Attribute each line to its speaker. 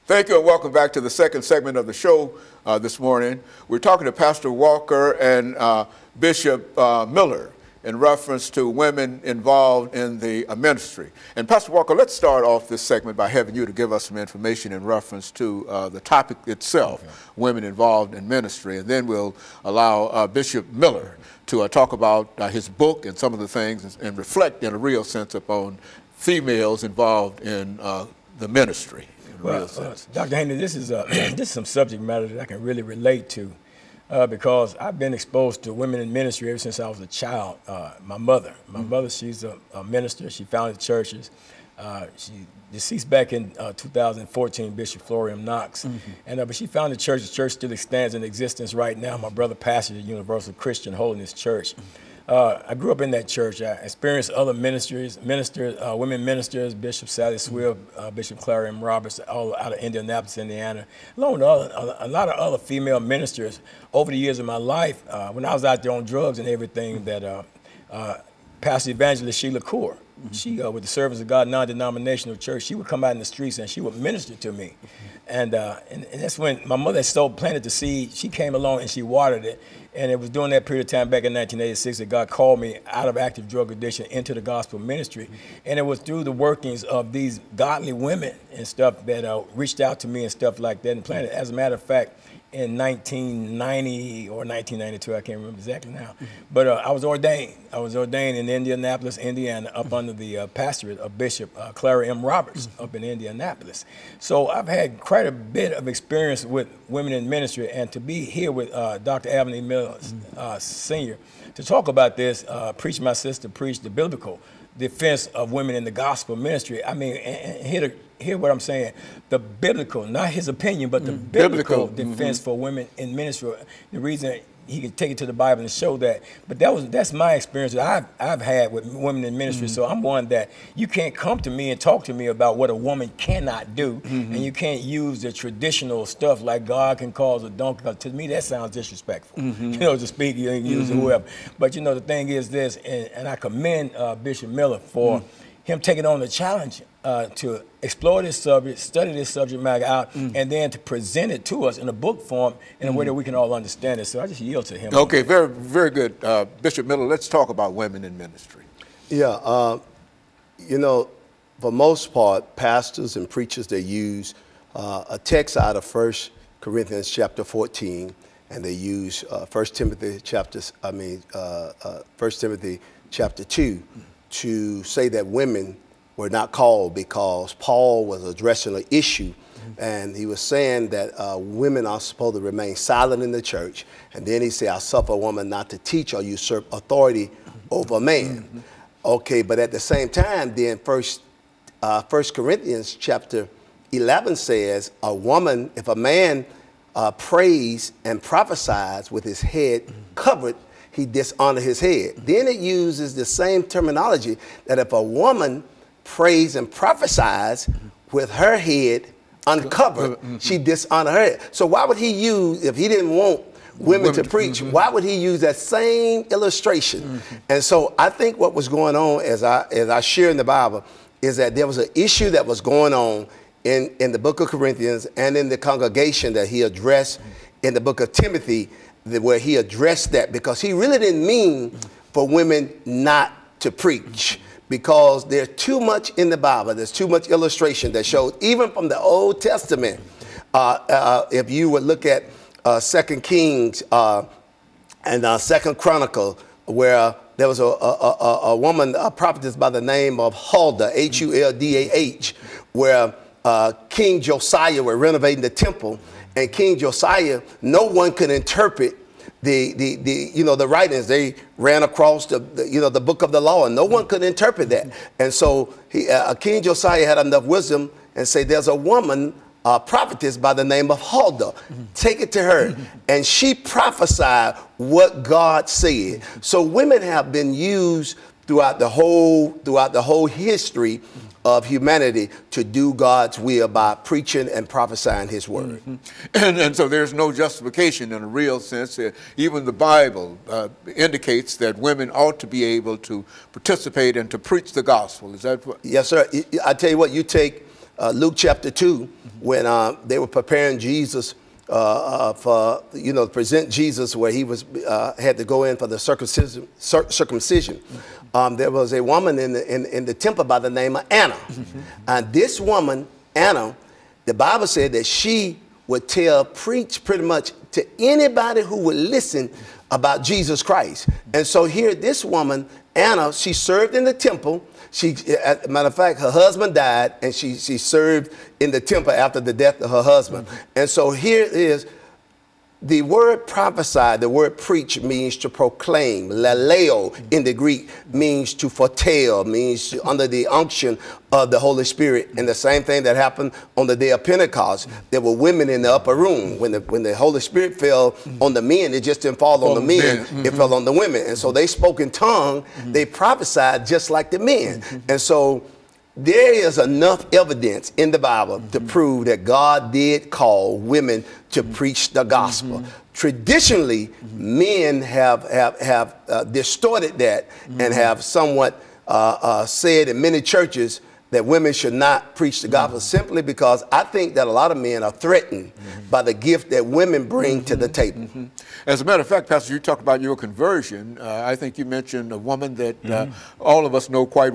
Speaker 1: Thank you and welcome back to the second segment of the show this morning. We're talking to Pastor Walker and Bishop Miller in reference to women involved in the ministry. And Pastor Walker, let's start off this segment by having you to give us some information in reference to the topic itself, okay. Women involved in ministry, and then we'll allow Bishop Miller to talk about his book and some of the things and reflect in a real sense upon females involved in the ministry.
Speaker 2: Well, Dr. Haney, this is some subject matter that I can really relate to because I've been exposed to women in ministry ever since I was a child. My mother, she's a minister. She founded churches. She deceased back in 2014, Bishop Florian Knox. But she founded church. The church still stands in existence right now. My brother pastors at Universal Christian Holiness Church. I grew up in that church. I experienced other ministers, women ministers, Bishop Sally Swift, Bishop Clara M. Roberts, all out of Indianapolis, Indiana, along with a lot of other female ministers over the years of my life. When I was out there on drugs and everything, that Pastor Evangelist Sheila Kaur, she, with the Servants of God non-denominational church, she would come out in the streets and she would minister to me. And that's when my mother planted the seed. She came along and she watered it. And it was during that period of time back in 1986 that God called me out of active drug addiction into the gospel ministry. And it was through the workings of these godly women and stuff that reached out to me and stuff like that and planted. As a matter of fact, in 1990 or 1992, I can't remember exactly now. But I was ordained. I was ordained in Indianapolis, Indiana, up under the pastorate of Bishop Clara M. Roberts up in Indianapolis. So I've had quite a bit of experience with women in ministry, and to be here with Dr. AMiller13 Sr. to talk about this, preach my sister, preach the biblical defense of women in the gospel ministry. I mean, and hear what I'm saying. The biblical, not his opinion, but the biblical defense for women in ministry. The reason he can take it to the Bible and show that. But that's my experience that I've had with women in ministry. So I'm one that you can't come to me and talk to me about what a woman cannot do, and you can't use the traditional stuff like God can cause a donkey. Because to me, that sounds disrespectful. You know, to speak, you can use whoever. But you know, the thing is this, and I commend Bishop Miller for him taking on the challenge to explore this subject, study this subject matter out, and then to present it to us in a book form in a way that we can all understand it. So I just yield to him.
Speaker 1: Okay, very, very good. Bishop Miller, let's talk about women in ministry.
Speaker 3: Yeah, you know, for most part, pastors and preachers, they use a text out of 1 Corinthians chapter 14, and they use 1 Timothy chapter 2 to say that women were not called because Paul was addressing an issue, and he was saying that women are supposed to remain silent in the church. And then he said, I suffer a woman not to teach or usurp authority over a man. Okay, but at the same time, then First Corinthians chapter 11 says, a woman, if a man prays and prophesies with his head covered, he dishonor his head. Then it uses the same terminology that if a woman prays and prophesies with her head uncovered, she dishonor her head. So why would he use, if he didn't want women to preach, why would he use that same illustration? And so I think what was going on, as I share in the Bible, is that there was an issue that was going on in the book of Corinthians and in the congregation that he addressed in the book of Timothy, where he addressed that, because he really didn't mean for women not to preach, because there's too much in the Bible. There's too much illustration that shows, even from the Old Testament. If you would look at 2 Kings and 2 Chronicle, where there was a woman, a prophetess by the name of Huldah, H-U-L-D-A-H, where King Josiah were renovating the temple. And King Josiah, no one could interpret the writings. They ran across the book of the law, and no one could interpret that. And so King Josiah had enough wisdom and say, there's a woman, prophetess by the name of Huldah. Take it to her. And she prophesied what God said. So women have been used throughout the whole history of humanity to do God's will by preaching and prophesying his word.
Speaker 1: And so there's no justification in a real sense. Even the Bible indicates that women ought to be able to participate and to preach the gospel. Is that what?
Speaker 3: Yes, sir. I tell you what, you take Luke chapter 2, when they were preparing Jesus for, present Jesus, where he was had to go in for the circumcision. There was a woman in the temple by the name of Anna. And this woman, Anna, the Bible said that she would preach pretty much to anybody who would listen about Jesus Christ. And so here, this woman, Anna, she served in the temple. As a matter of fact, her husband died, and she served in the temple after the death of her husband. And so here is the word prophesy, the word preach means to proclaim. Laleo in the Greek means to foretell, means under the unction of the Holy Spirit. And the same thing that happened on the day of Pentecost. There were women in the upper room. When the Holy Spirit fell on the men, it just didn't fall on the men, it fell on the women. And so they spoke in tongue, they prophesied just like the men. And so there is enough evidence in the Bible to prove that God did call women to preach the gospel. Traditionally, men have distorted that and have somewhat said in many churches that women should not preach the gospel, simply because I think that a lot of men are threatened by the gift that women bring to the table.
Speaker 1: As a matter of fact, Pastor, you talked about your conversion. I think you mentioned a woman that all of us know quite